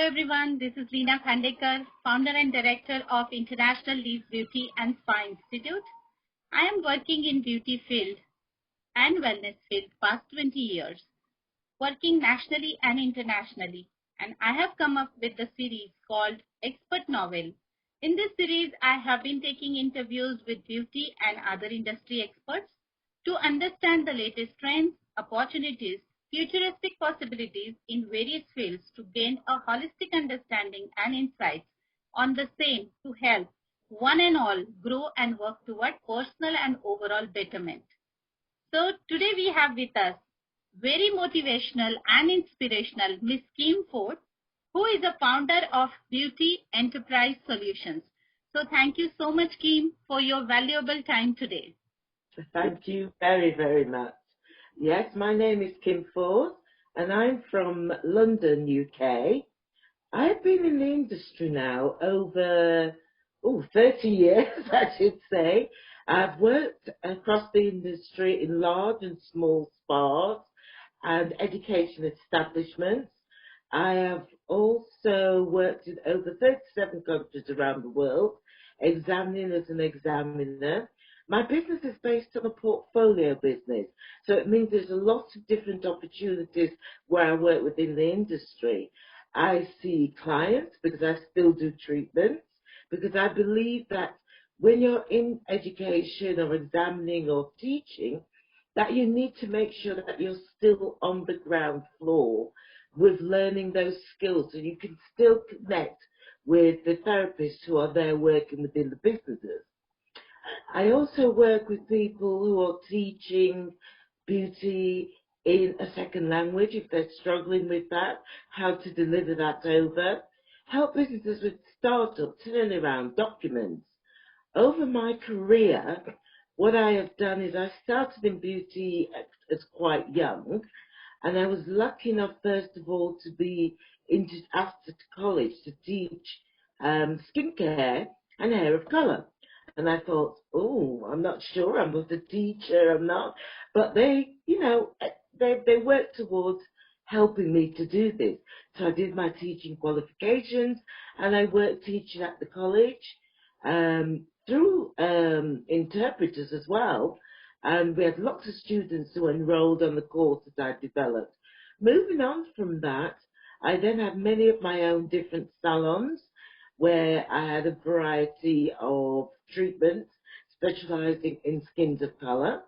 everyone. This is Leena Khandekar, founder and director of International Leaf Beauty and Spa Institute. I am working in beauty field and wellness field past 20 years, working nationally and internationally. And I have come up with the series called Expert Novel. In this series, I have been taking interviews with beauty and other industry experts to understand the latest trends, opportunities, futuristic possibilities in various fields to gain a holistic understanding and insights on the same to help one and all grow and work toward personal and overall betterment. So today we have with us very motivational and inspirational Miss Kim Ford, who is a founder of Beauty Enterprise Solutions. So thank you so much, Kim, for your valuable time today. Thank you very, very much. Yes, my name is Kim Ford, and I'm from London, UK. I've been in the industry now over 30 years, I should say. I've worked across the industry in large and small spas and education establishments. I have also worked in over 37 countries around the world, examining as an examiner. My business is based on a portfolio business, so it means there's a lot of different opportunities where I work within the industry. I see clients because I still do treatments, because I believe that when you're in education or examining or teaching, that you need to make sure that you're still on the ground floor with learning those skills so you can still connect with the therapists who are there working within the businesses. I also work with people who are teaching beauty in a second language, if they're struggling with that, how to deliver that over. Help businesses with startups, turnaround, documents. Over my career, what I have done is I started in beauty as quite young, and I was lucky enough, first of all, to be asked to college to teach skincare and hair of colour. And I thought, I'm not sure, I'm not a teacher, I'm not. But they worked towards helping me to do this. So I did my teaching qualifications, and I worked teaching at the college through interpreters as well. And we had lots of students who enrolled on the courses I developed. Moving on from that, I then had many of my own different salons, where I had a variety of treatments specializing in skins of color.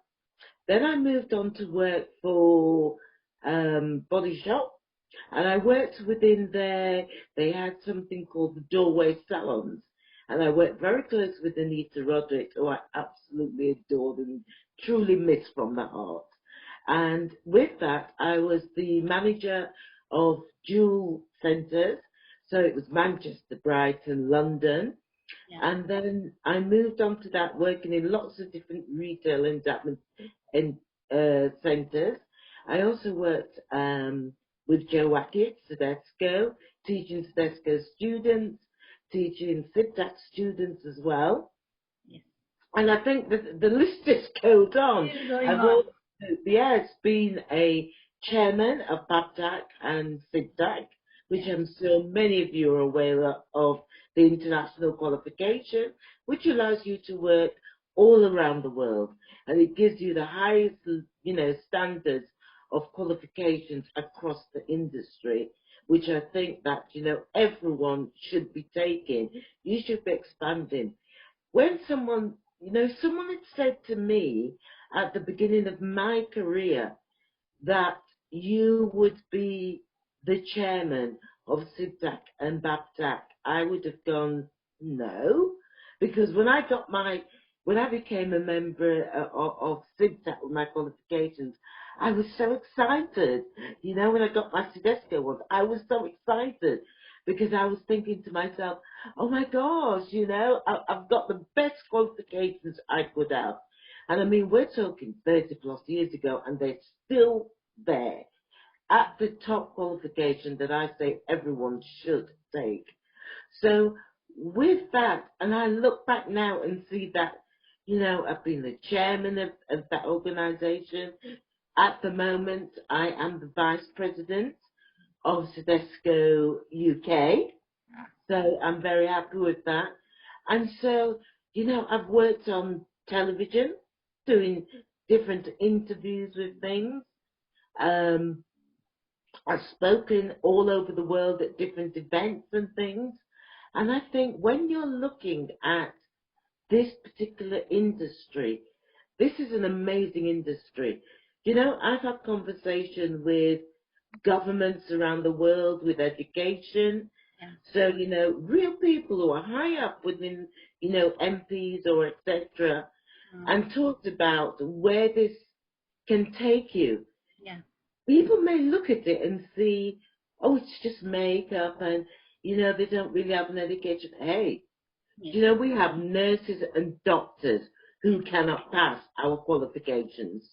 Then I moved on to work for Body Shop, and I worked within there. They had something called the Doorway Salons, and I worked very close with Anita Roderick, who I absolutely adored and truly miss from the heart. And with that, I was the manager of Jewel Centres. So it was Manchester, Brighton, London. Yeah. And then I moved on to that, working in lots of different retail and centres. I also worked with Joe Wackett, Tedesco, teaching Tedesco students, teaching SIDTAC students as well. Yes. And I think that the list just goes on. It's been a chairman of BAPTAC and SIDTAC, which I'm sure many of you are aware of, the international qualification, which allows you to work all around the world. And it gives you the highest, standards of qualifications across the industry, which I think that, everyone should be taking. You should be expanding. When someone had said to me at the beginning of my career that you would be the chairman of SIDTAC and BAPTAC, I would have gone, no, because when I became a member of SIDTAC with my qualifications, I was so excited. When I got my Tedesco ones, I was so excited because I was thinking to myself, oh my gosh, I've got the best qualifications I could have. And I mean, we're talking 30 plus years ago, and they're still there at the top qualification that I say everyone should take. So with that, and I look back now and see that, I've been the chairman of that organization. At the moment, I am the vice president. of Sedesco UK. So I'm very happy with that. And so, I've worked on television, doing different interviews with things. Um, I've spoken all over the world at different events and things. And I think when you're looking at this particular industry, this is an amazing industry. I've had conversation with governments around the world, with education. Yeah. So, real people who are high up within, MPs or etc., and talked about where this can take you. Yeah. People may look at it and see, oh, it's just makeup and, they don't really have an education. Hey, Yeah. we have nurses and doctors who cannot pass our qualifications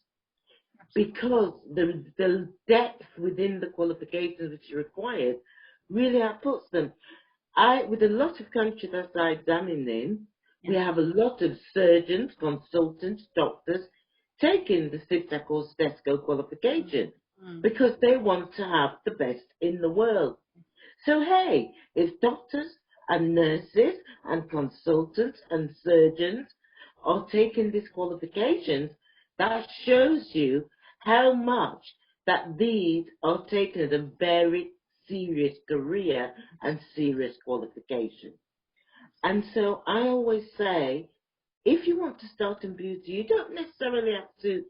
because the depth within the qualifications which are required really outputs them. With a lot of countries that I examine in, we have a lot of surgeons, consultants, doctors taking the CIPSAC or STESCO qualification because they want to have the best in the world. So hey, if doctors and nurses and consultants and surgeons are taking these qualifications, that shows you how much that these are taken as a very serious career and serious qualification. And so I always say, if you want to start in beauty, you don't necessarily have to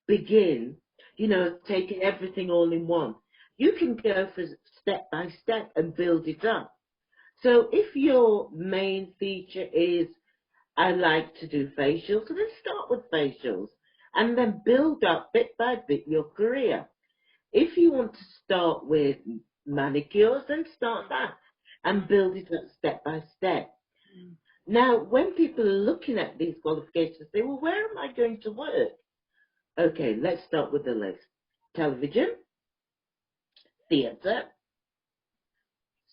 begin, taking everything all in one. You can go for step by step and build it up. So if your main feature is, I like to do facials, so then start with facials and then build up bit by bit your career. If you want to start with manicures, then start that and build it up step by step. Now, when people are looking at these qualifications, they say, well, where am I going to work? Okay, let's start with the list. Television, theatre,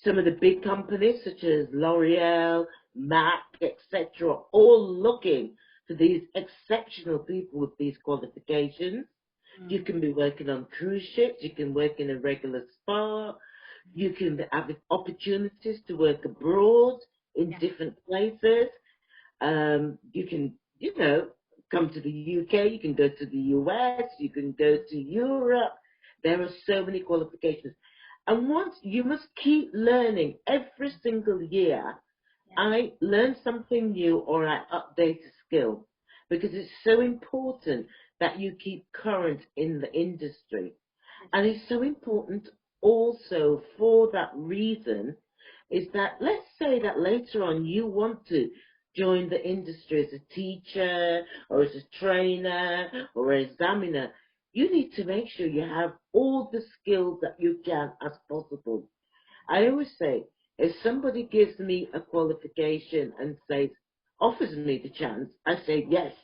some of the big companies such as L'Oreal, MAC, etc., are all looking for these exceptional people with these qualifications. You can be working on cruise ships, you can work in a regular spa, you can have opportunities to work abroad in different places. You can, come to the UK, you can go to the US, you can go to Europe. There are so many qualifications. And once you must keep learning every single year, I learn something new or I update a skill because it's so important that you keep current in the industry. And it's so important also for that reason is that let's say that later on you want to join the industry as a teacher or as a trainer or an examiner, you need to make sure you have all the skills that you can as possible. I always say, if somebody gives me a qualification and says, offers me the chance, I say yes,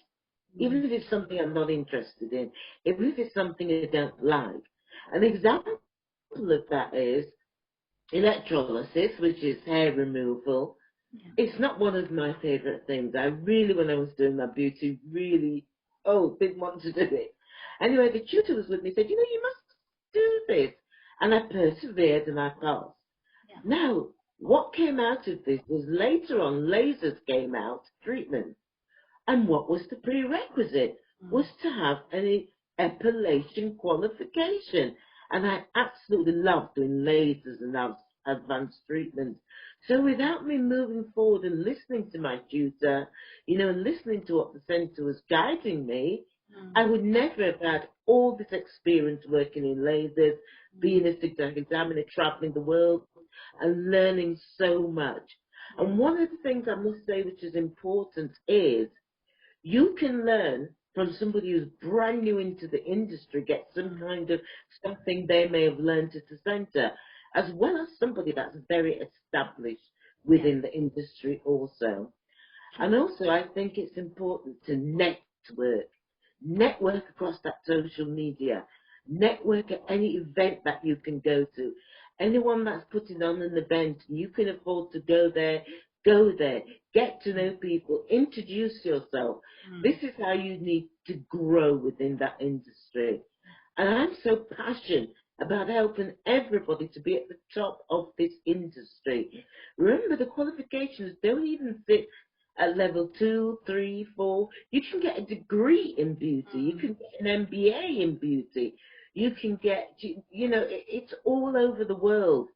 even if it's something I'm not interested in, even if it's something I don't like. An example of that is electrolysis, which is hair removal. It's not one of my favourite things. I really, when I was doing my beauty, really, didn't want to do it. Anyway, the tutor was with me, said, you must do this. And I persevered and I passed. Now, what came out of this was later on, lasers came out, treatment. And what was the prerequisite? Was to have an epilation qualification. And I absolutely loved doing lasers and advanced treatments. So without me moving forward and listening to my tutor, and listening to what the centre was guiding me, I would never have had all this experience working in lasers, being a SIGZAG examiner, travelling the world, and learning so much. And one of the things I must say which is important is you can learn from somebody who's brand new into the industry, get some kind of something they may have learned at the centre, as well as somebody that's very established within the industry also. And also I think it's important to network across that social media, network at any event that you can go to. Anyone that's putting on an event, you can afford to go there, get to know people, introduce yourself. This is how you need to grow within that industry. And I'm so passionate about helping everybody to be at the top of this industry. Remember, the qualifications don't even sit at level 2, 3, 4. You can get a degree in beauty. You can get an MBA in beauty. You can get, it's all over the world.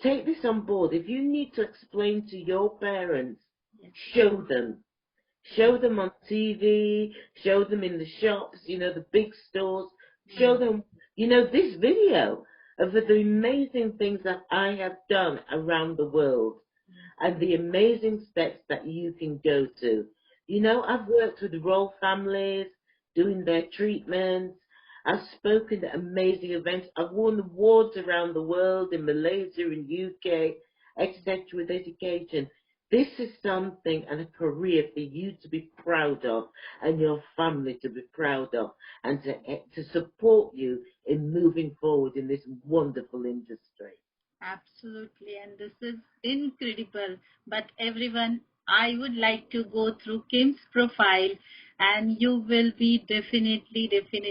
Take this on board. If you need to explain to your parents, Yes. show them. Show them on TV, show them in the shops, the big stores. Show them, this video of the amazing things that I have done around the world and the amazing steps that you can go to. I've worked with royal families, doing their treatments. I've spoken at amazing events. I've won awards around the world, in Malaysia, in UK, etc. with education. This is something and a career for you to be proud of and your family to be proud of and to support you in moving forward in this wonderful industry. Absolutely, and this is incredible. But everyone, I would like to go through Kim's profile, and you will be definitely,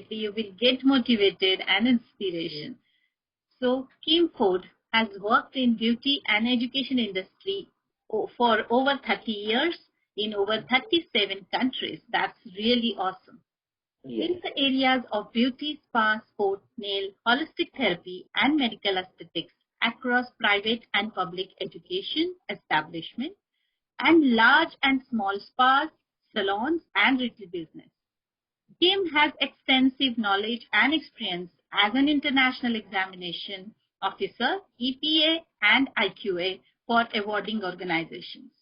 you will get motivated and inspiration. So, Kim Ford has worked in beauty and education industry for over 30 years in over 37 countries. That's really awesome. Yes. In the areas of beauty, spa, sport, nail, holistic therapy, and medical aesthetics across private and public education establishments, and large and small spas, salons, and retail business. Kim has extensive knowledge and experience as an international examination officer, EPA, and IQA for awarding organizations.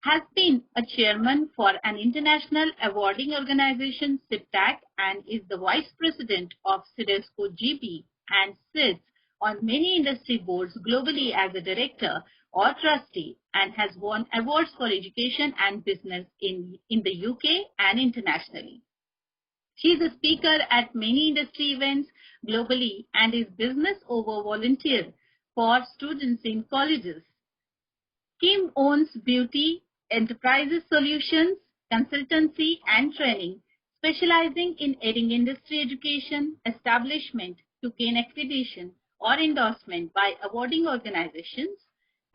Has been a chairman for an international awarding organization, SIPTAC, and is the vice president of CIDESCO GB and sits on many industry boards globally as a director or trustee and has won awards for education and business in the UK and internationally. She is a speaker at many industry events globally and is business over volunteer for students in colleges. Kim owns Beauty Enterprises Solutions, consultancy and training, specializing in aiding industry education, establishment to gain accreditation or endorsement by awarding organizations,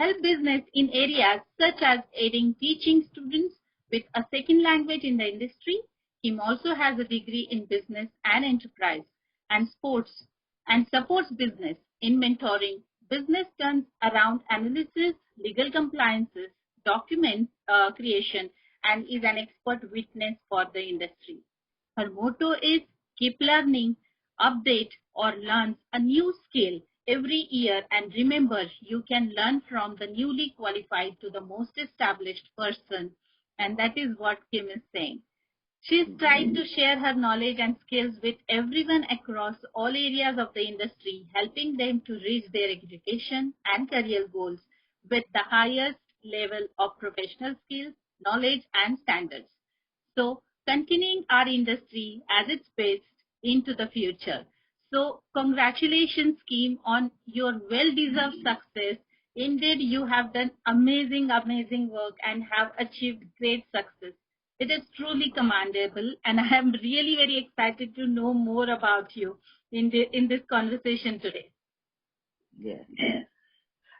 help business in areas such as aiding teaching students with a second language in the industry. Kim also has a degree in business and enterprise and sports and supports business in mentoring, business turns around analysis, legal compliances, document creation, and is an expert witness for the industry. Her motto is keep learning, update, or learn a new skill every year. And remember, you can learn from the newly qualified to the most established person. And that is what Kim is saying. She is trying to share her knowledge and skills with everyone across all areas of the industry, helping them to reach their education and career goals with the highest level of professional skills, knowledge, and standards. So, continuing our industry as its best into the future. So, congratulations, Kim, on your well-deserved success. Indeed, you have done amazing work and have achieved great success. It is truly commendable, and I am really very excited to know more about you in this conversation today. Yes.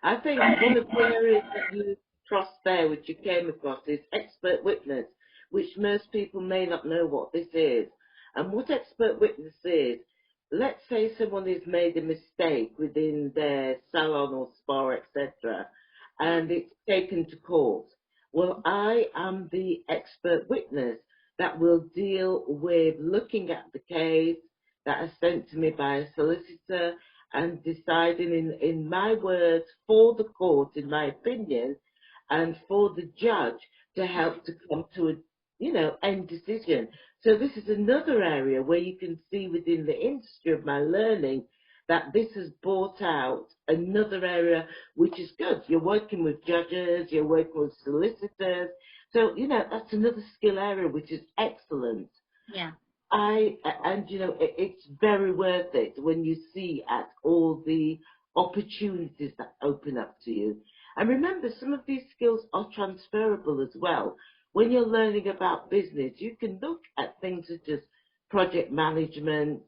I think one of the areas that you crossed there, which you came across, is expert witness, which most people may not know what this is. And what expert witness is, let's say someone has made a mistake within their salon or spa, etc., and it's taken to court. Well, I am the expert witness that will deal with looking at the case that is sent to me by a solicitor and deciding in my words for the court, in my opinion, and for the judge to help to come to a, end decision. So this is another area where you can see within the industry of my learning that this has brought out another area which is good. You're working with judges, you're working with solicitors. So, that's another skill area which is excellent. Yeah. It's very worth it when you see at all the opportunities that open up to you. And remember, some of these skills are transferable as well. When you're learning about business, you can look at things such as project management,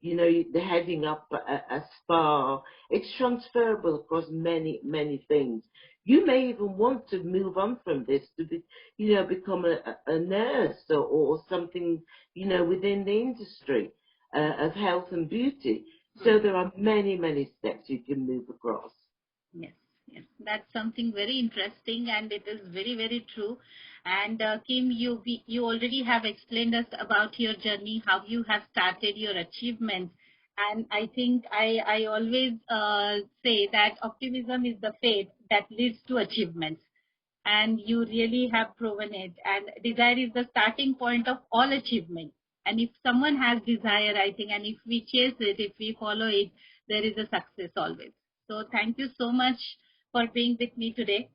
they're heading up a spa. It's transferable across many, many things. You may even want to move on from this to become a nurse or something, within the industry of health and beauty. So there are many, many steps you can move across. Yes, yes, that's something very interesting, and it is very, very true. And Kim, you already have explained us about your journey, how you have started your achievements. And I think I always say that optimism is the faith that leads to achievements. And you really have proven it. And desire is the starting point of all achievement. And if someone has desire, I think, and if we chase it, if we follow it, there is a success always. So thank you so much for being with me today.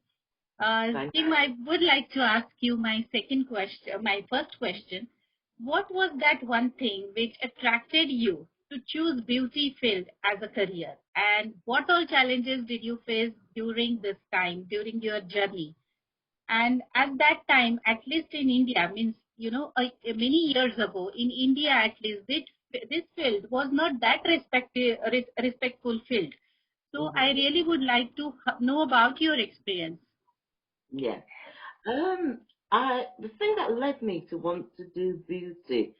Thank Tim, I would like to ask you my second question, my first question. What was that one thing which attracted you to choose beauty field as a career? And what all challenges did you face during this time, during your journey? And at that time, at least in India, means, many years ago, in India at least, this field was not that respectful field. So I really would like to know about your experience. Yeah. Um, the thing that led me to want to do beauty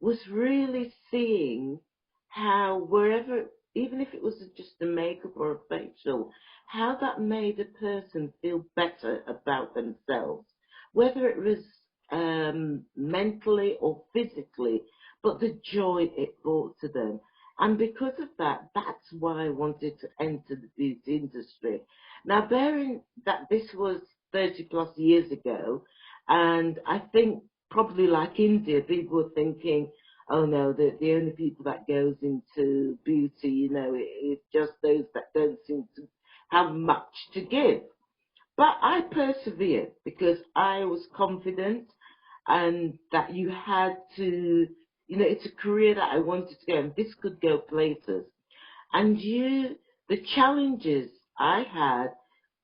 was really seeing how wherever, even if it was just a makeup or a facial, how that made a person feel better about themselves, whether it was mentally or physically, but the joy it brought to them. And because of that, that's why I wanted to enter the beauty industry. Now, bearing that this was 30 plus years ago, and I think probably like India, people were thinking, oh no, the only people that goes into beauty, it's just those that don't seem to have much to give. But I persevered because I was confident and that you had to, it's a career that I wanted to go and this could go places. And the challenges I had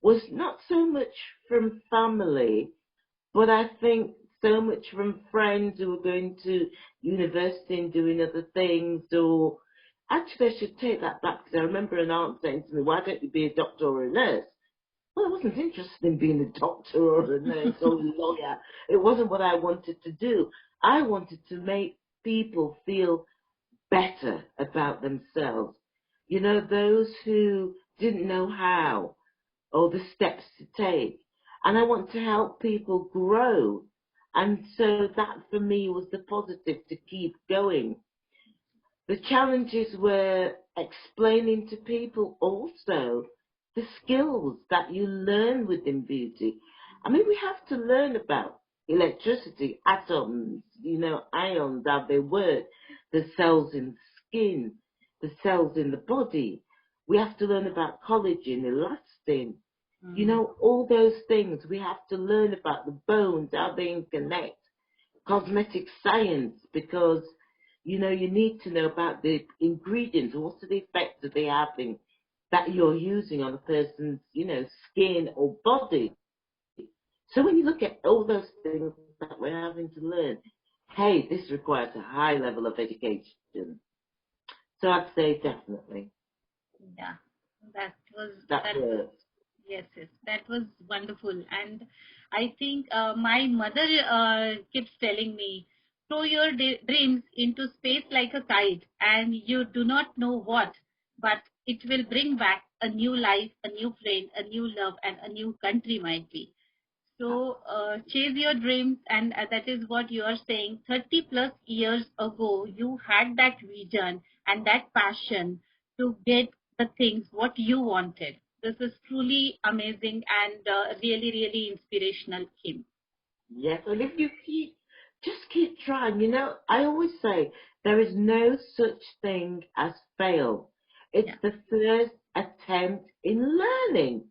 was not so much from family, but I think so much from friends who were going to university and doing other things, or actually I should take that back because I remember an aunt saying to me, why don't you be a doctor or a nurse? Well, I wasn't interested in being a doctor or a nurse or a lawyer. It wasn't what I wanted to do. I wanted to make people feel better about themselves. Those who didn't know how or the steps to take. And I want to help people grow. And so that for me was the positive to keep going. The challenges were explaining to people also the skills that you learn within beauty. I mean, we have to learn about electricity, atoms, ions, how they work, the cells in the skin, the cells in the body. We have to learn about collagen, elastin, all those things. We have to learn about the bones, how they connect, cosmetic science, because you need to know about the ingredients. What are the effects that they're having that you're using on a person's, skin or body. So when you look at all those things that we're having to learn, hey, this requires a high level of education. So I'd say definitely Yeah, that was that that. works. Yes, yes, that was wonderful. And I think my mother keeps telling me, throw your dreams into space like a kite, and you do not know what, but it will bring back a new life, a new friend, a new love, and a new country might be. So chase your dreams, and that is what you are saying. 30 plus years ago, you had that vision and that passion to get the things what you wanted. This is truly amazing and really, really inspirational, Kim. Yes, and if you just keep trying. I always say there is no such thing as fail. It's Yeah. the first attempt in learning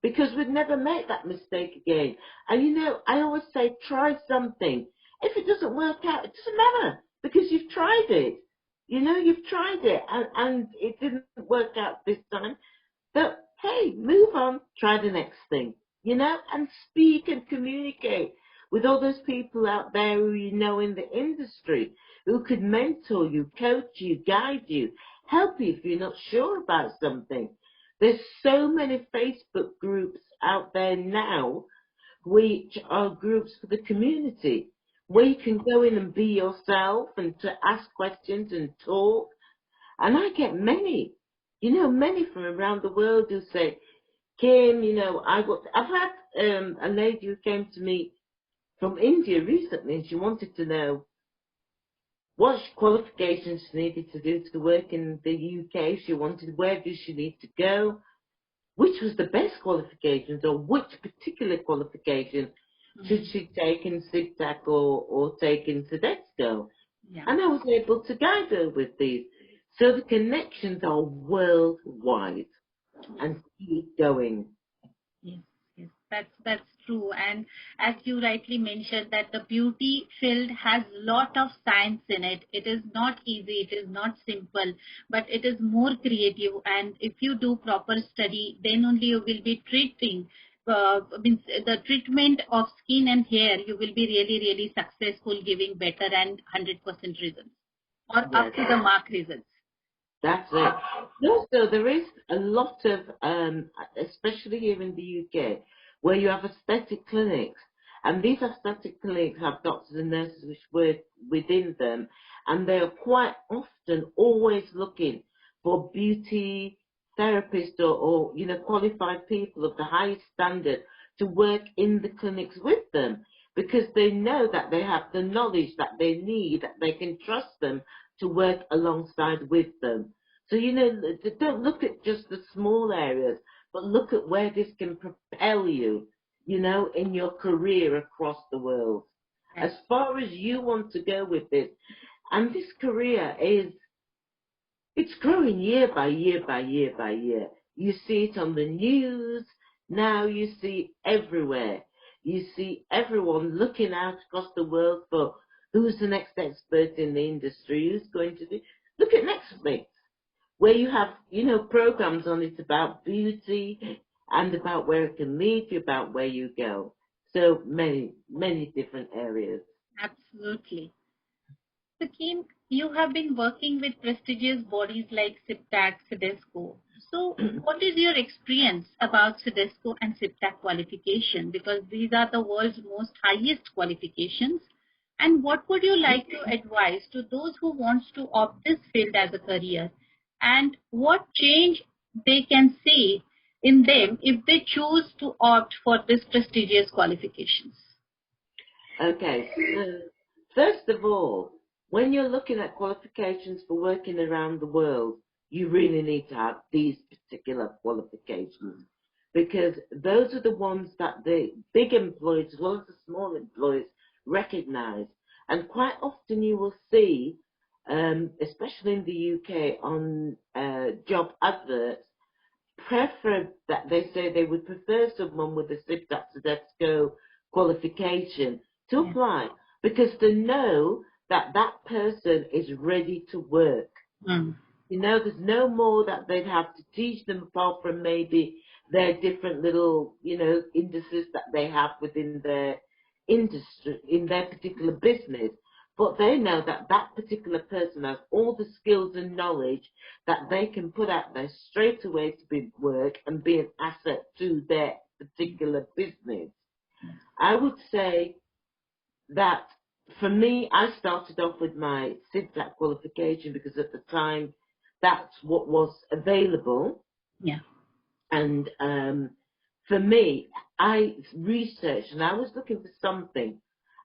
because we'd never make that mistake again. And I always say try something. If it doesn't work out, it doesn't matter because you've tried it. You've tried it and it didn't work out this time. But hey, move on, try the next thing, and speak and communicate with all those people out there who you know in the industry, who could mentor you, coach you, guide you, help you if you're not sure about something. There's so many Facebook groups out there now, which are groups for the community, where you can go in and be yourself and to ask questions and talk. And I get many, many from around the world who say, Kim, I've had a lady who came to me from India recently, and she wanted to know what qualifications she needed to do to work in the UK. She wanted, where does she need to go? Which was the best qualifications, or which particular qualification should she take in SIGTAC or take in Tedesco? Yeah. And I was able to guide her with these. So the connections are worldwide and keep going. Yes, yes, that's true. And as you rightly mentioned, that the beauty field has lot of science in it. It is not easy, it is not simple, but it is more creative. And if you do proper study, then only you will be treating. Means the treatment of skin and hair, you will be really, really successful, giving better and 100% results, or Yes. up to the mark results. That's it. Also, there is a lot of, especially here in the UK, where you have aesthetic clinics. And these aesthetic clinics have doctors and nurses which work within them. And they are quite often always looking for beauty therapists or qualified people of the highest standard to work in the clinics with them. Because they know that they have the knowledge that they need, that they can trust them to work alongside with them. So, don't look at just the small areas, but look at where this can propel you, in your career across the world. As far as you want to go with this. And this career it's growing year by year by year by year. You see it on the news, now you see it everywhere. You see everyone looking out across the world for who's the next expert in the industry, who's going to do. Look at Netflix, where you have, programs on it about beauty and about where it can lead you, about where you go. So many, many different areas. Absolutely. So, Kim, you have been working with prestigious bodies like SIPTAC, CEDESCO. So, what is your experience about CEDESCO and SIPTAC qualification? Because these are the world's most highest qualifications. And what would you like to advise to those who want to opt this field as a career? And what change they can see in them if they choose to opt for these prestigious qualifications? Okay, so first of all, when you're looking at qualifications for working around the world, you really need to have these particular qualifications, because those are the ones that the big employers as well as the small employers recognize. And quite often you will see, especially in the UK, on job adverts, that they say they would prefer someone with a SIPTAC Tedesco qualification to apply, because they know that that person is ready to work. There's no more that they'd have to teach them, apart from maybe their different little, indices that they have within their industry, in their particular business. But they know that that particular person has all the skills and knowledge that they can put out there straight away to be work and be an asset to their particular business. I would say that for me, I started off with my SIGTAC qualification because at the time that's what was available. Yeah. And for me, I researched and I was looking for something.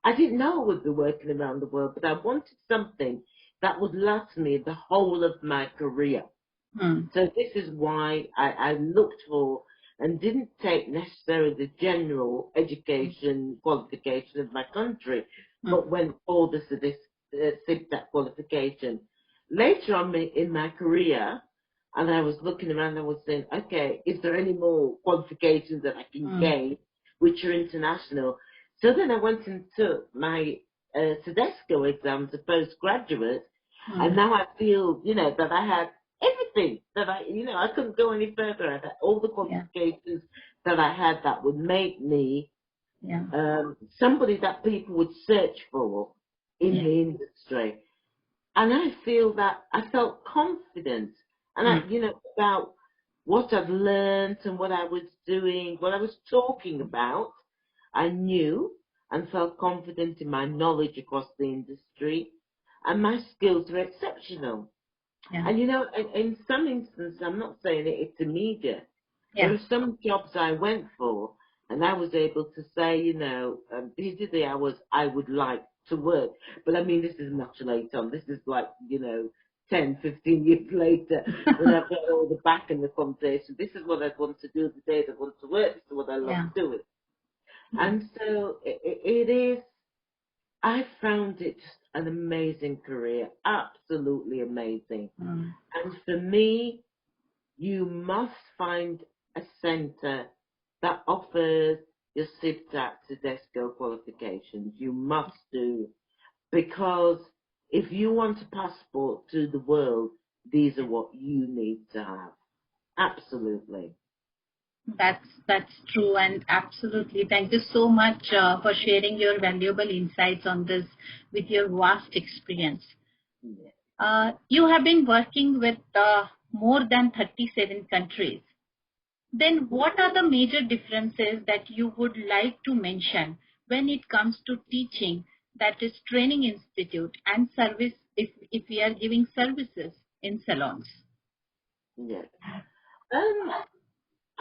I didn't know I would be working around the world, but I wanted something that would last me the whole of my career. So this is why I looked for and didn't take necessarily the general education qualification of my country, but went for the SIGTAC qualification. Later on in my career, and I was looking around, I was saying, okay, is there any more qualifications that I can gain which are international? So then I went and took my Tedesco exam as a postgraduate, and now I feel, that I had everything that I couldn't go any further. I had all the qualifications that I had that would make me Yeah. somebody that people would search for in Yeah. the industry. And I feel that I felt confident, and about what I've learned and what I was doing, what I was talking about. I knew and felt confident in my knowledge across the industry, and my skills were exceptional. Yeah. And in some instances, I'm not saying it's immediate. There Yeah. are some jobs I went for, and I was able to say, these are the hours I would like to work. But I mean, this is much later on. This is like, 10, 15 years later, when I've got all the back in the conversation. This is what I want to do the days I want to work. This is what I love Yeah. doing. And so it is, I found it just an amazing career, absolutely amazing. Mm. And for me, you must find a centre that offers your CIVTAC Tedesco qualifications. You must do, because if you want a passport to the world, these are what you need to have. Absolutely. That's true, and absolutely. Thank you so much for sharing your valuable insights on this with your vast experience. Yeah. You have been working with more than 37 countries. Then what are the major differences that you would like to mention when it comes to teaching, that is training institute and service, if we are giving services in salons? Yeah. Um,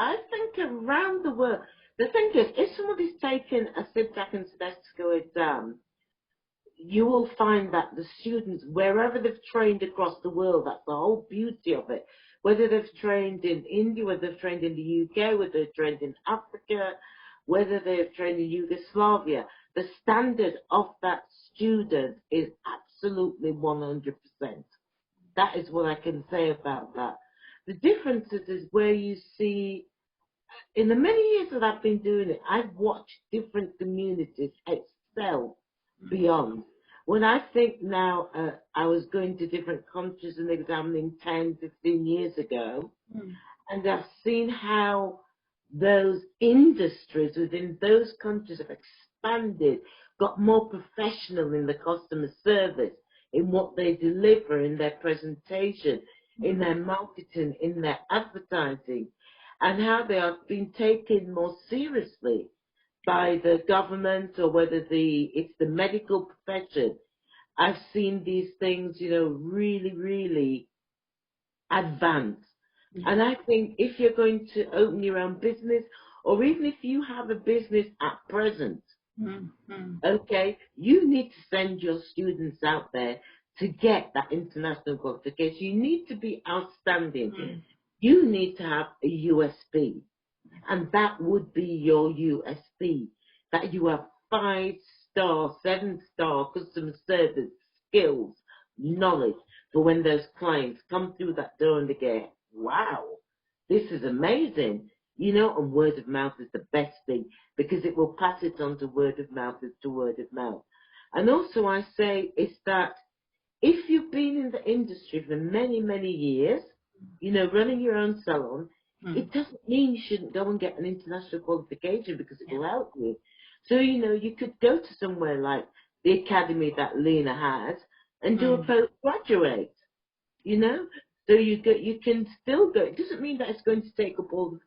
I think around the world, the thing is, if somebody's taken a CIVTAC and Tedesco exam, you will find that the students, wherever they've trained across the world, that's the whole beauty of it. Whether they've trained in India, whether they've trained in the UK, whether they've trained in Africa, whether they've trained in Yugoslavia, the standard of that student is absolutely 100%. That is what I can say about that. The differences is where you see, in the many years that I've been doing it, I've watched different communities excel beyond. When I think now, I was going to different countries and examining 10, 15 years ago, Mm. and I've seen how those industries within those countries have expanded, got more professional in the customer service, in what they deliver, in their presentation, in their marketing, in their advertising, and how they are being taken more seriously by the government, or whether it's the medical profession. I've seen these things, really, really advance. And I think if you're going to open your own business, or even if you have a business at present, Mm. Mm. okay, you need to send your students out there to get that international qualification. You need to be outstanding. Mm. You need to have a USP. And that would be your USP, that you have 5-star, 7-star customer service skills, knowledge, for when those clients come through that door and they go, wow, this is amazing. And word of mouth is the best thing, because it will pass it on to word of mouth as to word of mouth. And also I say is that if you've been in the industry for many, many years, running your own salon, Mm. it doesn't mean you shouldn't go and get an international qualification, because it Yeah. will help you. So, you could go to somewhere like the academy that Leena has and do a Mm. postgraduate, you know? So you can still go. It doesn't mean that it's going to take up all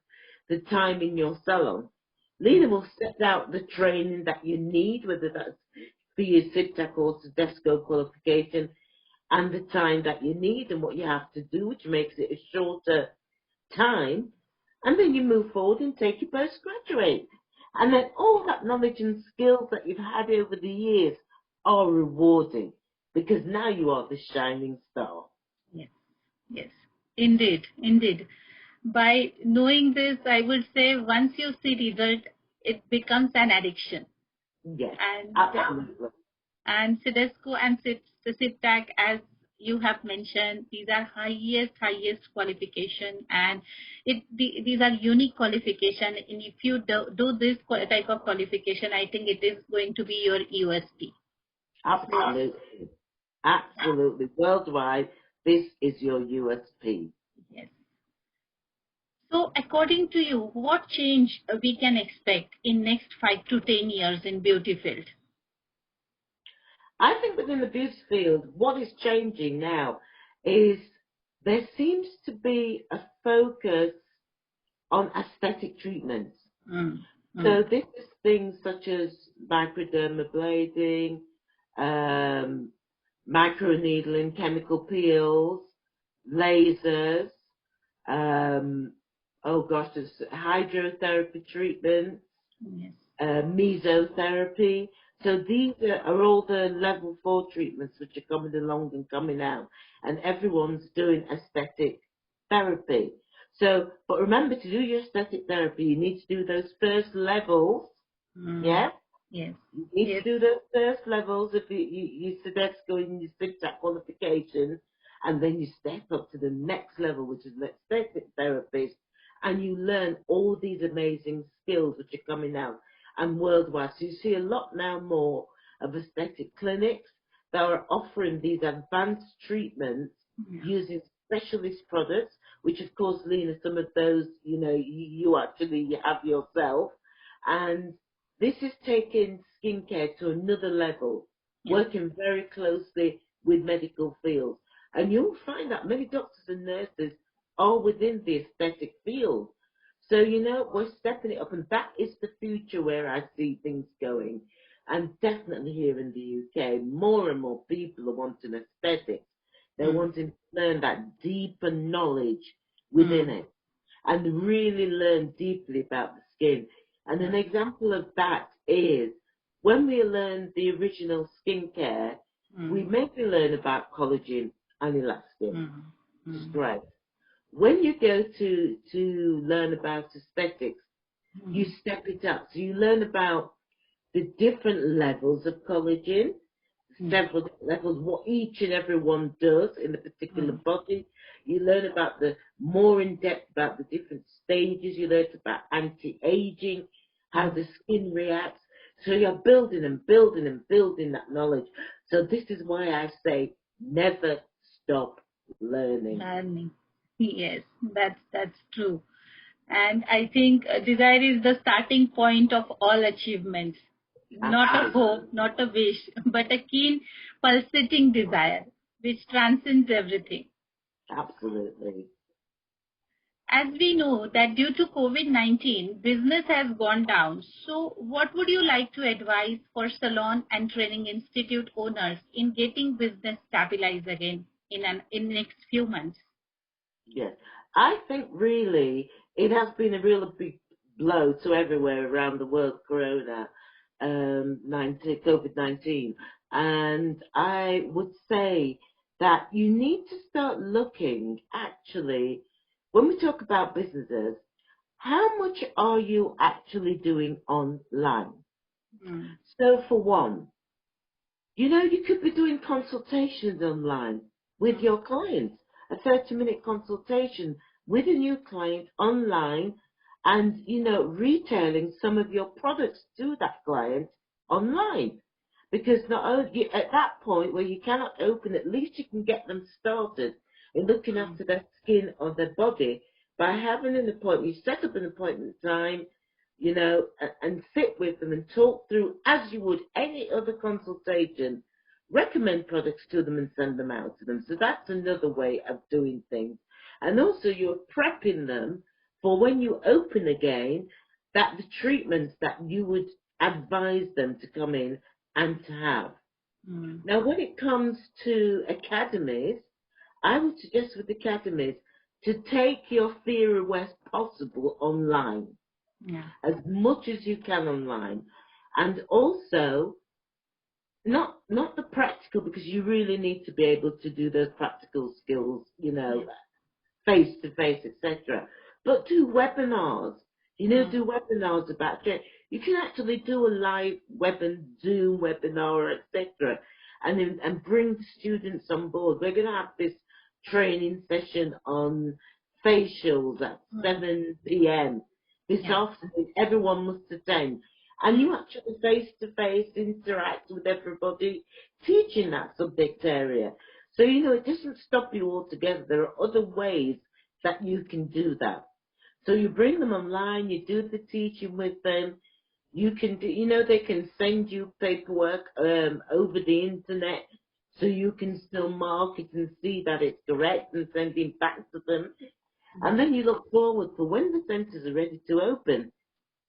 the time in your salon. Leena will set out the training that you need, whether that's for your CIVTAC or Tedesco qualification, and the time that you need and what you have to do, which makes it a shorter time. And then you move forward and take your postgraduate. And then all that knowledge and skills that you've had over the years are rewarding, because now you are the shining star. Yes. Yes. Indeed. Indeed. By knowing this, I would say once you see result, it becomes an addiction. Yes, And absolutely. and Tedesco and CIVTAC, as you have mentioned, these are highest qualification, and these are unique qualification. And if you do this type of qualification, I think it is going to be your USP. So, Absolutely. Absolutely. Worldwide, this is your USP. yes. So according to you, what change we can expect in next 5 to 10 years in beauty field? I think within the beauty field, what is changing now is there seems to be a focus on aesthetic treatments. Mm. So this is things such as microdermabrasion, microneedling, chemical peels, lasers, um, oh gosh, there's hydrotherapy treatments, Yes. mesotherapy. So these are all the level 4 treatments which are coming along and coming out, and everyone's doing aesthetic therapy. So, but remember, to do your aesthetic therapy, you need to do those first levels. Yeah, Yes. you need Yes. to do those first levels. If you Sodexo and you sit that qualification, and then you step up to the next level, which is an aesthetic therapist, and you learn all these amazing skills which are coming out and worldwide. So you see a lot now more of aesthetic clinics that are offering these advanced treatments Yeah. using specialist products, which of course, Leena, some of those, you actually have yourself. And this is taking skincare to another level, Yeah. working very closely with medical fields. And you'll find that many doctors and nurses are within the aesthetic field. So, we're stepping it up, and that is the future where I see things going. And definitely here in the UK, more and more people are wanting aesthetics. They're wanting to learn that deeper knowledge within it and really learn deeply about the skin. And an example of that is when we learn the original skincare, we maybe learn about collagen and elastin, which is great. When you go to learn about aesthetics, you step it up. So you learn about the different levels of collagen, several different levels, what each and every one does in a particular body. You learn about the more in depth about the different stages. You learn about anti-aging, how the skin reacts. So you're building and building and building that knowledge. So this is why I say never stop learning. Learning. Yes, that's true. And I think desire is the starting point of all achievements. Not a hope, not a wish, but a keen, pulsating desire which transcends everything. Absolutely. As we know that due to COVID-19, business has gone down. So what would you like to advise for salon and training institute owners in getting business stabilized again in next few months? Yes. I think really it has been a real big blow to everywhere around the world, Corona, 19, COVID-19. And I would say that you need to start looking, actually, when we talk about businesses, how much are you actually doing online? So for one, you could be doing consultations online with your clients, a 30-minute consultation with a new client online and, retailing some of your products to that client online. Because not only at that point where you cannot open, at least you can get them started in looking after their skin or their body by having an appointment. You set up an appointment time, and sit with them and talk through as you would any other consultation, recommend products to them and send them out to them. So that's another way of doing things. And also you're prepping them for when you open again, that the treatments that you would advise them to come in and to have. Now, when it comes to academies, I would suggest with academies to take your theory where possible online, as much as you can online, and also not the practical, because you really need to be able to do those practical skills, face to face, etc. But do webinars. Do webinars about it. You can actually do a live Zoom webinar, etc. And bring students on board. We're going to have this training session on facials at 7 p.m. this afternoon. Everyone must attend. And you actually face to face interact with everybody teaching that subject area. So, it doesn't stop you altogether. There are other ways that you can do that. So you bring them online, you do the teaching with them. You can do, you know, they can send you paperwork over the internet, so you can still mark it and see that it's correct and send it back to them. And then you look forward for when the centres are ready to open.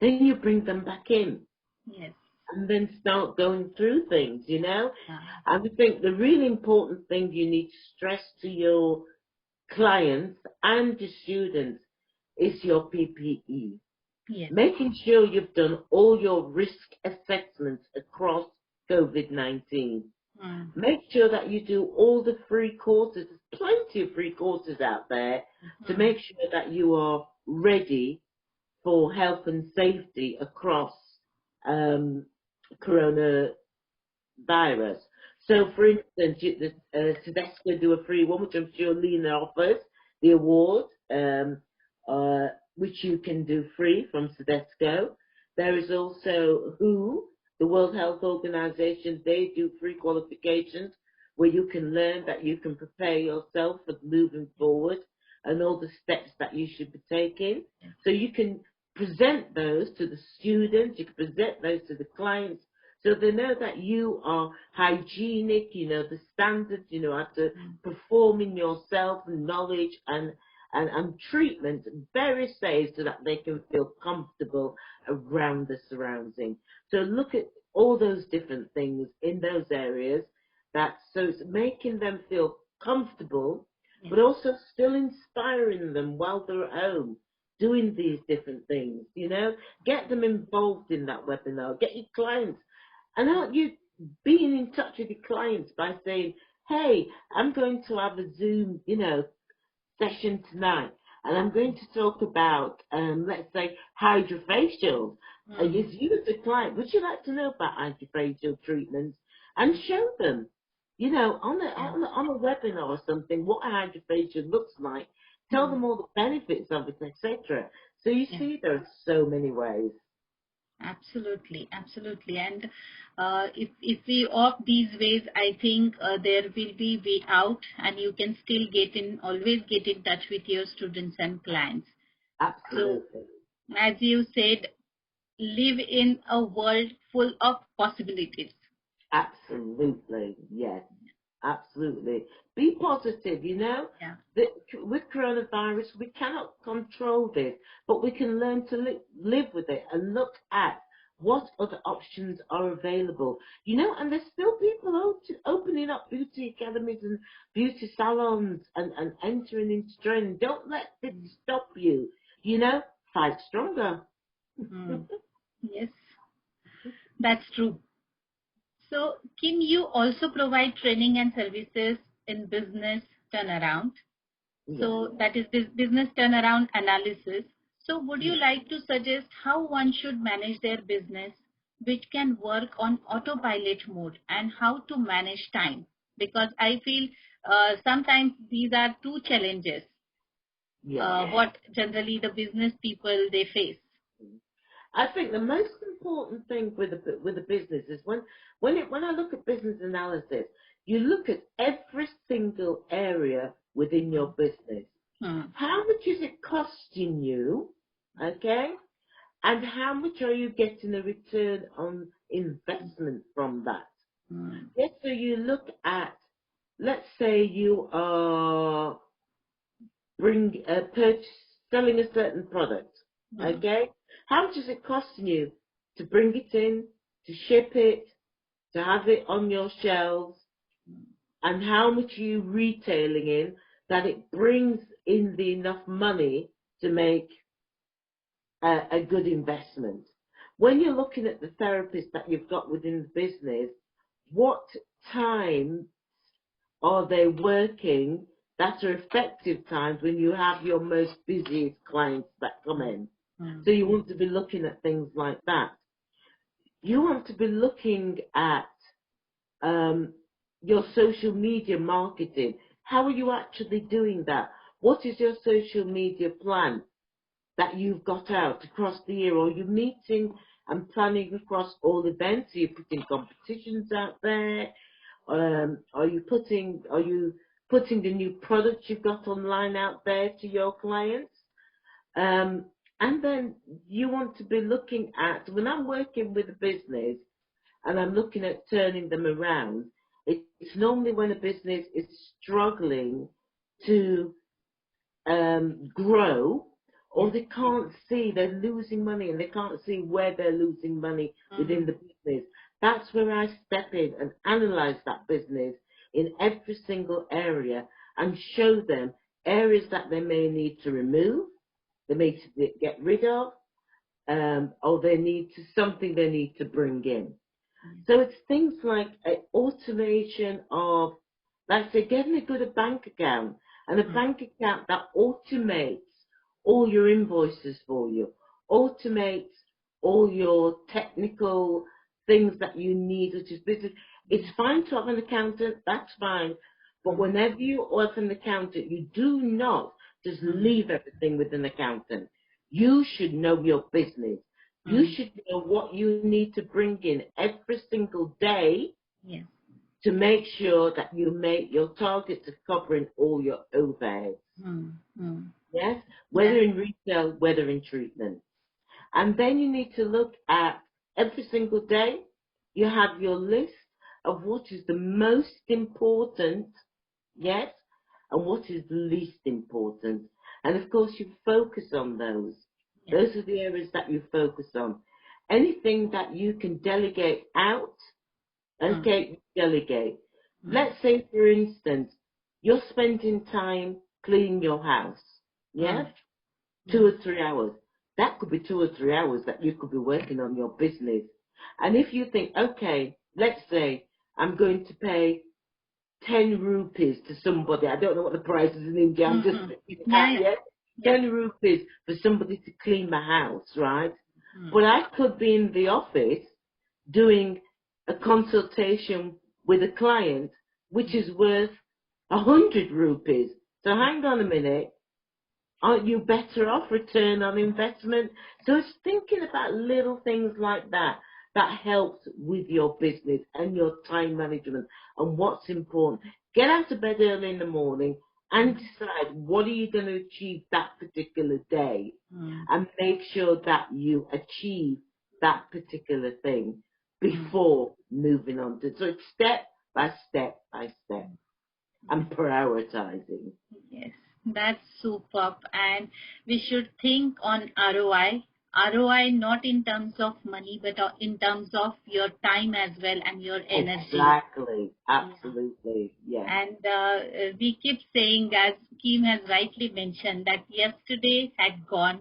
Then you bring them back in Yes. and then start going through things, you know. Uh, And I think the really important thing you need to stress to your clients and your students is your PPE. yes. Making sure you've done all your risk assessments across COVID-19. Mm. Make sure that you do all the free courses. There's plenty of free courses out there to Mm. make sure that you are ready for health and safety across um, coronavirus. Yeah. So, for instance, Tedesco do a free one, which I'm sure Leena offers, the award, which you can do free from Tedesco. There is also WHO, the World Health Organization. They do free qualifications where you can learn that you can prepare yourself for moving forward and all the steps that you should be taking. So you can present those to the students, you can present those to the clients, so they know that you are hygienic, you know the standards, you know how to perform in yourself and knowledge and treatment very safe so that they can feel comfortable around the surrounding. So look at all those different things in those areas so it's making them feel comfortable, but also still inspiring them while they're at home doing these different things, you know. Get them involved in that webinar. Get your clients. And aren't you being in touch with your clients by saying, hey, I'm going to have a Zoom, you know, session tonight, and I'm going to talk about, let's say, hydrofacials. As you as a client, would you like to know about hydrofacial treatments? And show them, you know, on a webinar or something, what a hydrofacial looks like. Tell them all the benefits of it, etc. So you Yeah. see, there are so many ways. Absolutely, absolutely. And if we opt these ways, I think there will be way out, and you can still always get in touch with your students and clients. So, Absolutely. as you said, live in a world full of possibilities. Absolutely, yes, absolutely. Be positive, you know. Yeah. With coronavirus, we cannot control this, but we can learn to live with it and look at what other options are available. You know, and there's still people opening up beauty academies and beauty salons and entering into training. Don't let it stop you, you know. Fight stronger. Mm. Yes, that's true. So, Kim, you also provide training and services in business turnaround. Yes. So that is this business turnaround analysis. So would you like to suggest how one should manage their business, which can work on autopilot mode, and how to manage time? Because I feel sometimes these are two challenges, Yes. what generally the business people they face. I think the most important thing with a business is when I look at business analysis, you look at every single area within your business. Hmm. How much is it costing you? Okay? And how much are you getting a return on investment from that? Hmm. Yes, so you look at, let's say you are purchase, selling a certain product. Hmm. Okay? How much is it costing you to bring it in, to ship it, to have it on your shelves, and how much are you retailing in that it brings in the enough money to make a good investment? When you're looking at the therapists that you've got within the business, what time are they working that are effective times when you have your most busiest clients that come in? Hmm. So you want to be looking at things like that. You want to be looking at um, your social media marketing. How are you actually doing that? What is your social media plan that you've got out across the year? Are you meeting and planning across all events? Are you putting competitions out there? Are you putting the new products you've got online out there to your clients? And then you want to be looking at, when I'm working with a business and I'm looking at turning them around, it's normally when a business is struggling to grow, or Yes. they can't see, they're losing money and they can't see where they're losing money within the business. That's where I step in and analyze that business in every single area and show them areas that they may need to remove, they may need to get rid of, or they need to something they need to bring in. So it's things like automation of, like say, getting a good bank account, and a bank account that automates all your invoices for you, automates all your technical things that you need, which is business. It's fine to have an accountant, that's fine. But whenever you have an accountant, you do not just leave everything with an accountant. You should know your business. You should know what you need to bring in every single day Yes. to make sure that you make your targets of covering all your overheads. Yes? Whether in retail, whether in treatment. And then you need to look at every single day, you have your list of what is the most important, yes, and what is the least important. And of course, you focus on those. Those are the areas that you focus on. Anything that you can delegate out, okay, delegate. Let's say, for instance, you're spending time cleaning your house, yes? 2 or 3 hours. That could be 2 or 3 hours that you could be working on your business. And if you think, okay, let's say I'm going to pay 10 rupees to somebody. I don't know what the price is in India. I'm just thinking out, yeah? 10 rupees for somebody to clean my house, right? But I could be in the office doing a consultation with a client, which is worth 100 rupees. So hang on a minute. Aren't you better off return on investment? So it's thinking about little things like that that helps with your business and your time management and what's important. Get out of bed early in the morning and decide what are you going to achieve that particular day, and make sure that you achieve that particular thing before moving on to. So it's step by step by step and prioritizing. Yes, that's superb. And we should think on ROI. ROI not in terms of money, but in terms of your time as well and your energy. Exactly. Absolutely. Yeah. And we keep saying, as Kim has rightly mentioned, that yesterday had gone.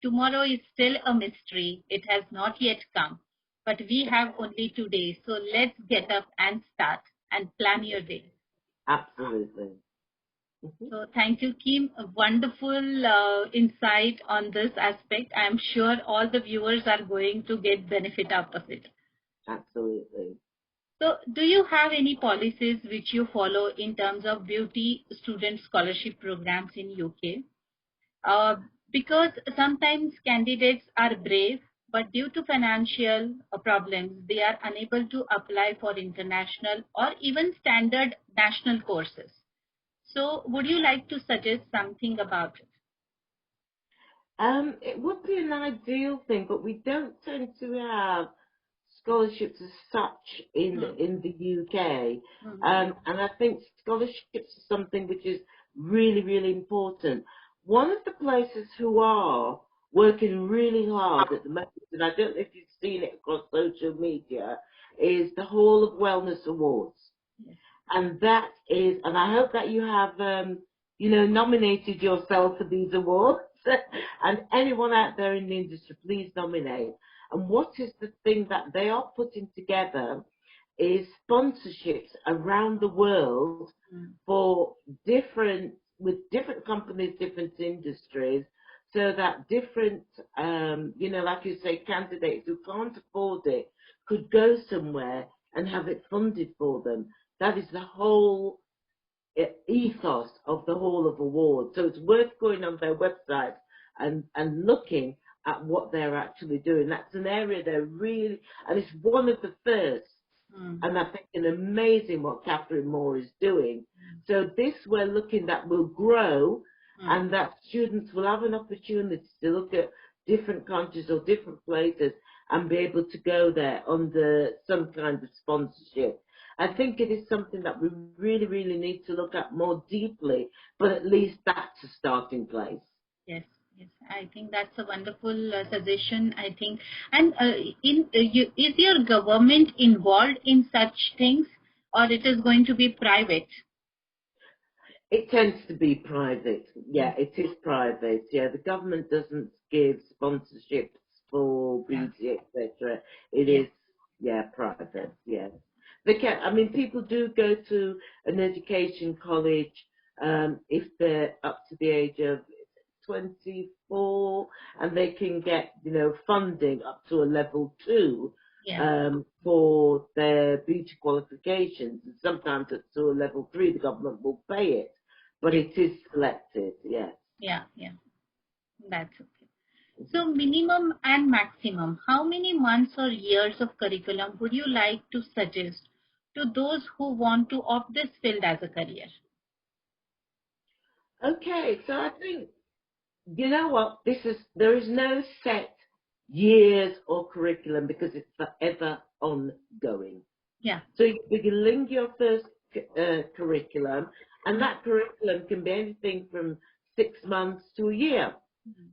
Tomorrow is still a mystery. It has not yet come. But we have only today. So let's get up and start and plan your day. Absolutely. So thank you, Kim. A wonderful insight on this aspect. I'm sure all the viewers are going to get benefit out of it. Absolutely. So do you have any policies which you follow in terms of beauty student scholarship programs in UK? Because sometimes candidates are brave, but due to financial problems, they are unable to apply for international or even standard national courses. So would you like to suggest something about it? It would be an ideal thing, but we don't tend to have scholarships as such in the UK. And I think scholarships are something which is really, really important. One of the places who are working really hard at the moment, and I don't know if you've seen it across social media, is the Hall of Wellness Awards. And that is, and I hope that you have, nominated yourself for these awards. And anyone out there in the industry, please nominate. And what is the thing that they are putting together is sponsorships around the world for with different companies, different industries, so that different, like you say, candidates who can't afford it could go somewhere and have it funded for them. That is the whole ethos of the Hall of Awards. So it's worth going on their website and looking at what they're actually doing. That's an area they're really, and it's one of the first. And I think an amazing what Catherine Moore is doing. So this we're looking that will grow, Mm. and that students will have an opportunity to look at different countries or different places and be able to go there under some kind of sponsorship. I think it is something that we really, really need to look at more deeply, but at least that's a starting place. Yes, yes. I think that's a wonderful suggestion. I think, and is your government involved in such things, or it is going to be private? It tends to be private. Mm. Yeah, it is private. Yeah, the government doesn't give sponsorships for Yeah. beauty, etc. It Yes. is, yeah, Yeah. private. Yes, they can. I mean, people do go to an education college if they're up to the age of 24, and they can get, funding up to a level 2 Yeah. for their beauty qualifications. And sometimes up to a level 3, the government will pay it, but Yes. it is selected, yes. Yeah. Yeah. That's okay. So minimum and maximum, how many months or years of curriculum would you like to suggest to those who want to opt this field as a career? Okay, so I think, you know what, there is no set years or curriculum because it's forever ongoing. Yeah. So you begin your first curriculum, and that curriculum can be anything from 6 months to a year.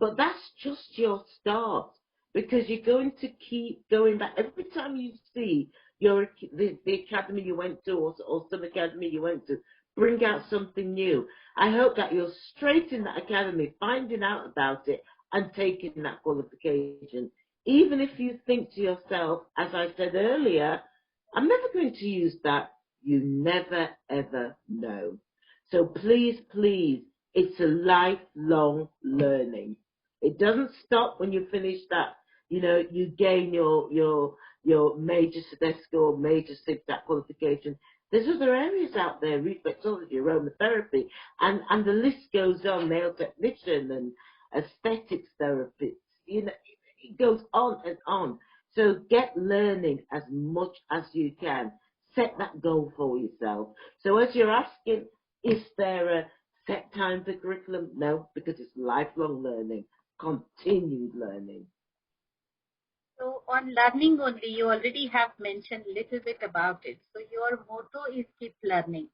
But that's just your start, because you're going to keep going back. Every time you see the academy you went to, or some academy you went to, bring out something new. I hope that you're straight in that academy, finding out about it and taking that qualification. Even if you think to yourself, as I said earlier, I'm never going to use that. You never ever know. So please, please, it's a lifelong learning. It doesn't stop when you finish that. You gain your major Sedesco or major SIGSAT qualification. There's other areas out there, reflexology, aromatherapy, and the list goes on, nail technician and aesthetics therapists. It goes on and on. So get learning as much as you can. Set that goal for yourself. So as you're asking, is there a set time for curriculum? No, because it's lifelong learning, continued learning. So on learning only, you already have mentioned a little bit about it. So your motto is keep learning,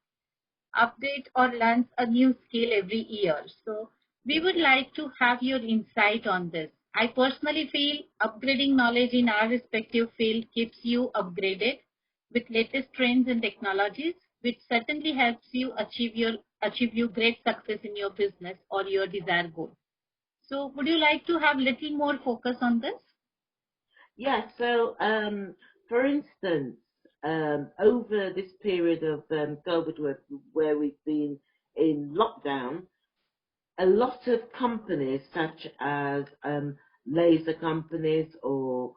update or learn a new skill every year. So we would like to have your insight on this. I personally feel upgrading knowledge in our respective field keeps you upgraded with latest trends and technologies, which certainly helps you achieve you great success in your business or your desired goal. So would you like to have little more focus on this? Yeah, so for instance, over this period of COVID, where we've been in lockdown, a lot of companies, such as laser companies or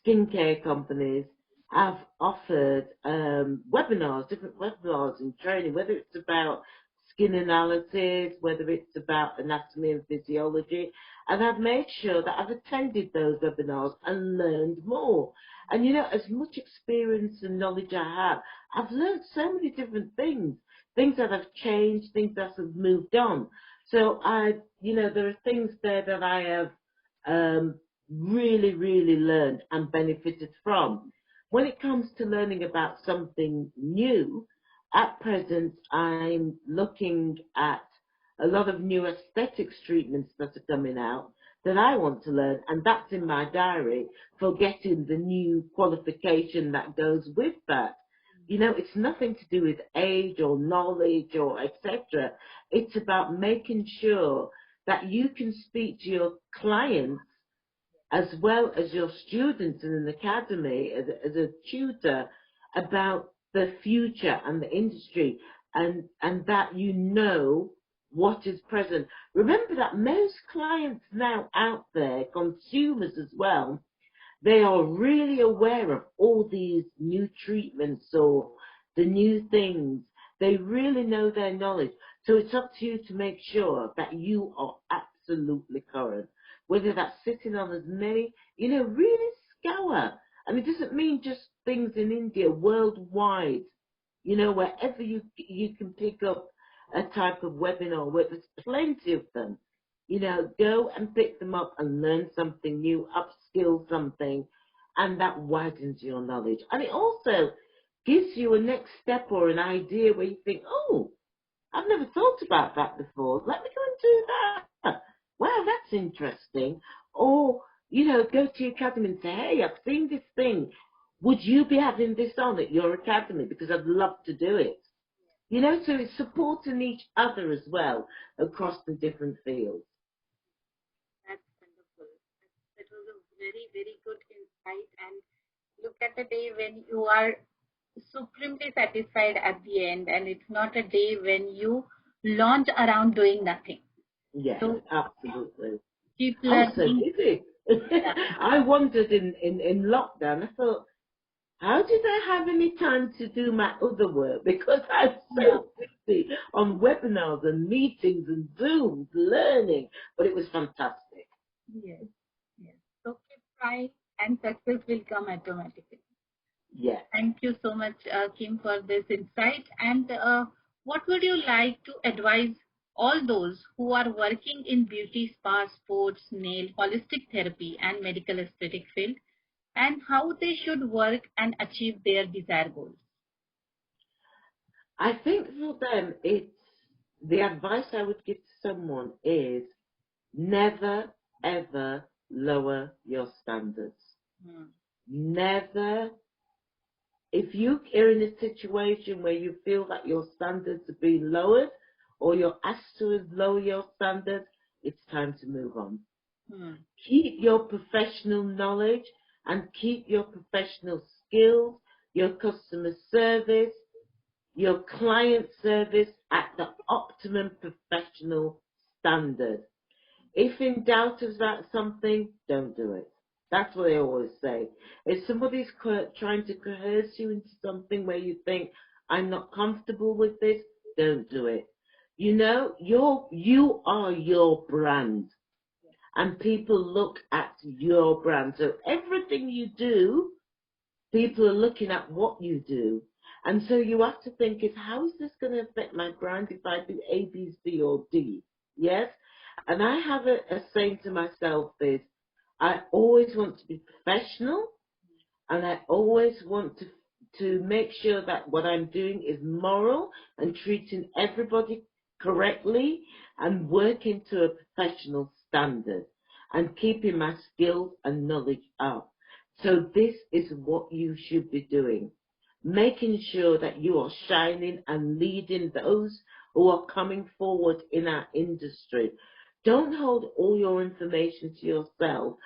skincare companies, have offered webinars, different webinars and training, whether it's about skin analysis, whether it's about anatomy and physiology. And I've made sure that I've attended those webinars and learned more. And as much experience and knowledge I have, I've learned so many different things that have changed, things that have moved on. So there are things there that I have really, really learned and benefited from. When it comes to learning about something new, at present I'm looking at a lot of new aesthetics treatments that are coming out that I want to learn, and that's in my diary for getting the new qualification that goes with that. It's nothing to do with age or knowledge or etc. It's about making sure that you can speak to your clients as well as your students in an academy as a tutor about the future and the industry, and that what is present. Remember that most clients now out there, consumers as well, they are really aware of all these new treatments or the new things. They really know their knowledge. So it's up to you to make sure that you are absolutely current. Whether that's sitting on as many, really scour. And it doesn't mean just things in India, worldwide. Wherever you can pick up a type of webinar where there's plenty of them. You know, go and pick them up and learn something new, upskill something, and that widens your knowledge. And it also gives you a next step or an idea where you think, oh, I've never thought about that before. Let me go and do that. Wow, that's interesting. Or, you know, go to your academy and say, hey, I've seen this thing. Would you be having this on at your academy? Because I'd love to do it. You know, so it's supporting each other as well across the different fields. That's wonderful. That was a very, very good insight. And look at the day when you are supremely satisfied at the end, and it's not a day when you launch around doing nothing. Yes, So absolutely. keep I was so learning. busy. Yeah. I wondered in lockdown, I thought, how did I have any time to do my other work? Because I'm Yeah. so busy on webinars and meetings and Zooms, learning. But it was fantastic. Yes. Yes. So keep trying, and success will come automatically. Yeah. Thank you so much, Kim, for this insight. And what would you like to advise all those who are working in beauty, spa, sports, nail, holistic therapy, and medical aesthetic field, and how they should work and achieve their desired goals? I think for them, it's the advice I would give to someone is never, ever lower your standards. Hmm. Never, if you are in a situation where you feel that your standards are being lowered or you're asked to lower your standards, it's time to move on. Hmm. Keep your professional knowledge and keep your professional skills, your customer service, your client service at the optimum professional standard. If in doubt about something, don't do it. That's what I always say. If somebody's trying to coerce you into something where you think, I'm not comfortable with this, don't do it. You know, you are your brand. And people look at your brand. So everything you do, people are looking at what you do. And so you have to think is how is this going to affect my brand if I do A, B, C, or D? Yes? And I have a saying to myself is I always want to be professional and I always want to make sure that what I'm doing is moral and treating everybody correctly and working to a professional standard and keeping my skills and knowledge up. So this is what you should be doing. Making sure that you are shining and leading those who are coming forward in our industry. Don't hold all your information to yourself.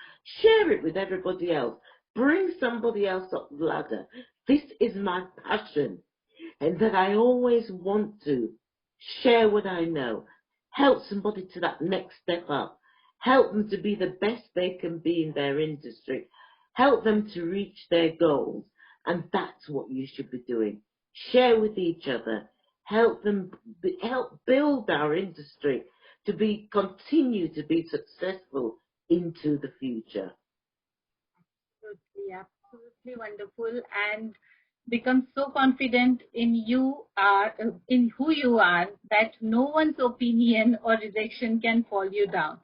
Share it with everybody else. Bring somebody else up the ladder. This is my passion, and that I always want to share what I know, help somebody to that next step up, help them to be the best they can be in their industry, help them to reach their goals, and that's what you should be doing. Share with each other, help help build our industry to continue to be successful into the future. Absolutely, absolutely wonderful, and become so confident in you are in who you are that no one's opinion or rejection can fall you down.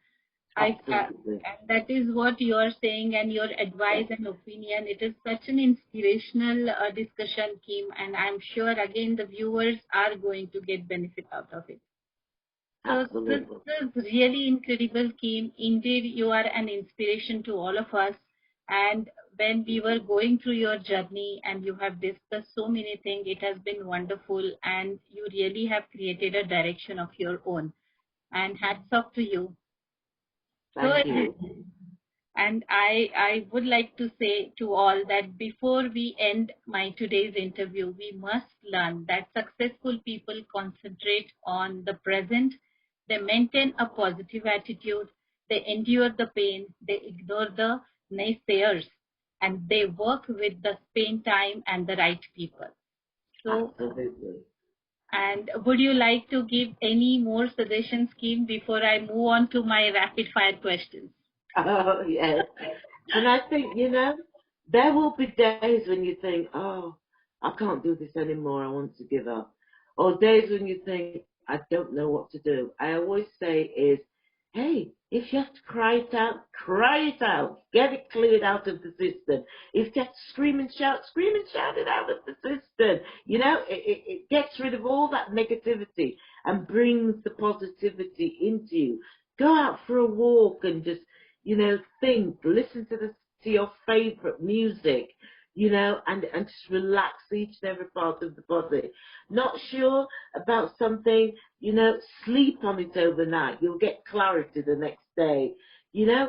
Absolutely. And that is what you are saying, and your advice and opinion. It is such an inspirational discussion, Kim, and I'm sure again the viewers are going to get benefit out of it. So this Absolutely. is really incredible, Kim. Indeed, you are an inspiration to all of us. And when we were going through your journey and you have discussed so many things, it has been wonderful. And you really have created a direction of your own. And hats off to you. So, Thank you. and I would like to say to all that before we end my today's interview, we must learn that successful people concentrate on the present, they maintain a positive attitude, they endure the pain, they ignore the naysayers, and they work with the spend time and the right people. So, Absolutely. and would you like to give any more suggestions, Kim, before I move on to my rapid fire questions? Oh, yes. And I think, you know, there will be days when you think, oh, I can't do this anymore. I want to give up. Or days when you think, I don't know what to do. I always say is, hey, if you have to cry it out. Get it cleared out of the system. If you have to scream and shout it out of the system. You know, it gets rid of all that negativity and brings the positivity into you. Go out for a walk and just, you know, think, listen to your favorite music, you know, and just relax each and every part of the body. Not sure about something, you know, sleep on it overnight. You'll get clarity the next day. You know,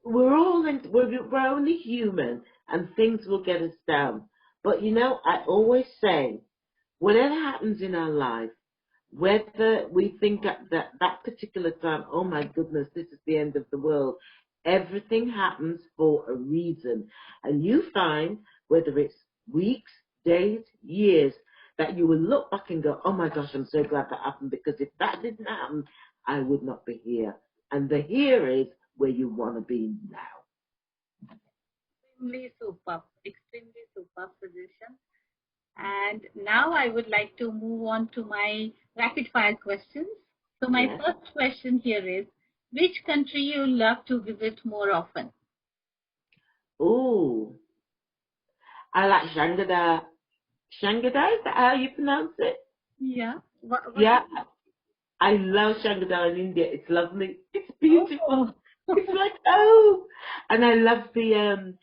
we're only human, and things will get us down. But you know, I always say, whatever happens in our life, whether we think at that particular time, oh my goodness, this is the end of the world, everything happens for a reason. And you find, whether it's weeks, days, years, that you will look back and go, oh my gosh, I'm so glad that happened, because if that didn't happen, I would not be here. And the here is where you want to be now. Extremely superb suggestion. And now I would like to move on to my rapid fire questions. So my Yes. first question here is, which country you love to visit more often? Ooh, I like Shanghai. Shanghai, is that how you pronounce it? Yeah. What Yeah, is it? I love Shanghai in India. It's lovely. It's Oh, beautiful. It's like, oh, and I love the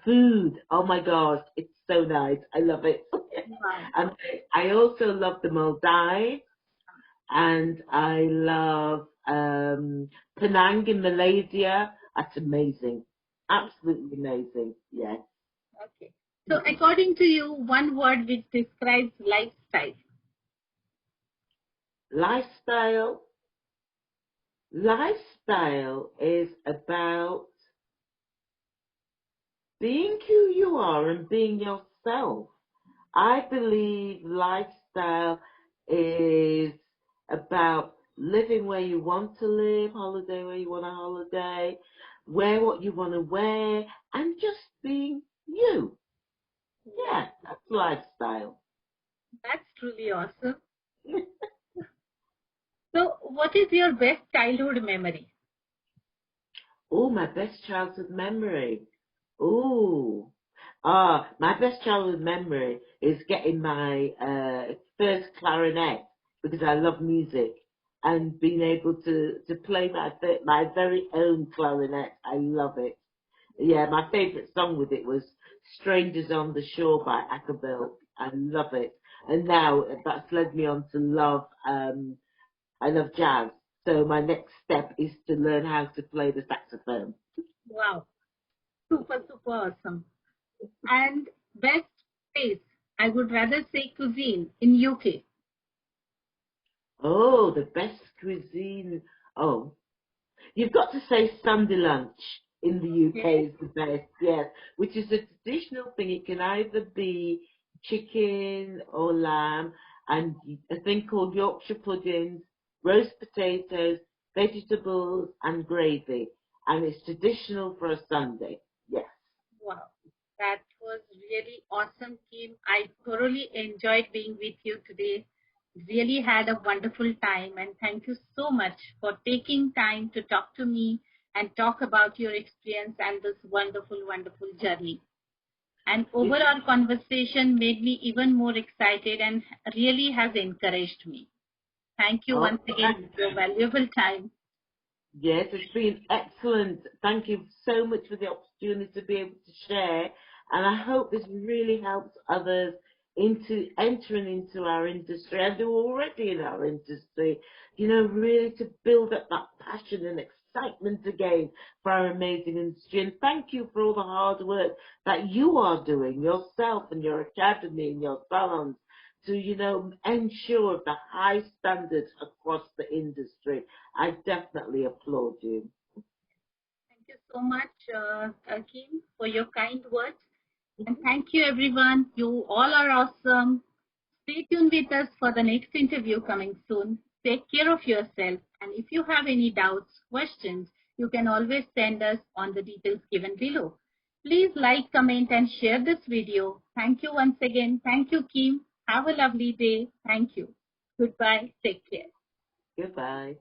food. Oh my gosh, it's so nice. I love it. wow. And I also love the Maldives, and I love Penang in Malaysia. That's amazing. Absolutely amazing. Yes. Okay. So according to you, one word which describes lifestyle. Lifestyle. Lifestyle is about being who you are and being yourself. I believe lifestyle is about living where you want to live, holiday where you want to holiday, wear what you want to wear, and just being you. Yeah, that's lifestyle. That's truly awesome. So what is your best childhood memory? Oh, my best childhood memory. Ooh. My best childhood memory is getting my first clarinet, because I love music, and being able to play my very own clarinet. I love it. Yeah, my favourite song with it was "Strangers on the Shore" by Acapella. I love it, and now that's led me on to love. I love jazz. So my next step is to learn how to play the saxophone. Wow. Super awesome. And best place, I would rather say cuisine in UK. Oh, the best cuisine. Oh, you've got to say Sunday lunch in the UK Okay. is the best, yes, which is a traditional thing. It can either be chicken or lamb, and a thing called Yorkshire puddings, roast potatoes, vegetables, and gravy. And it's traditional for a Sunday. Yes. Wow. That was really awesome, Kim. I thoroughly enjoyed being with you today. Really had a wonderful time, and thank you so much for taking time to talk to me and talk about your experience and this wonderful journey. And It's overall conversation made me even more excited and really has encouraged me. Thank you oh, once again for your valuable time. yes, it's been excellent. Thank you so much for the opportunity to be able to share. And I hope this really helps others into entering into our industry, and who are already in our industry, you know, really to build up that passion and excitement again for our amazing industry. And thank you for all the hard work that you are doing yourself and your academy and your salons to, you know, ensure the high standards across the industry. I definitely applaud you. Thank you so much, Kim, for your kind words. And thank you, everyone. You all are awesome. Stay tuned with us for the next interview coming soon. Take care of yourself. And if you have any doubts, questions, you can always send us on the details given below. Please like, comment, and share this video. Thank you once again. Thank you, Kim. Have a lovely day. Thank you. Goodbye. Take care. Goodbye.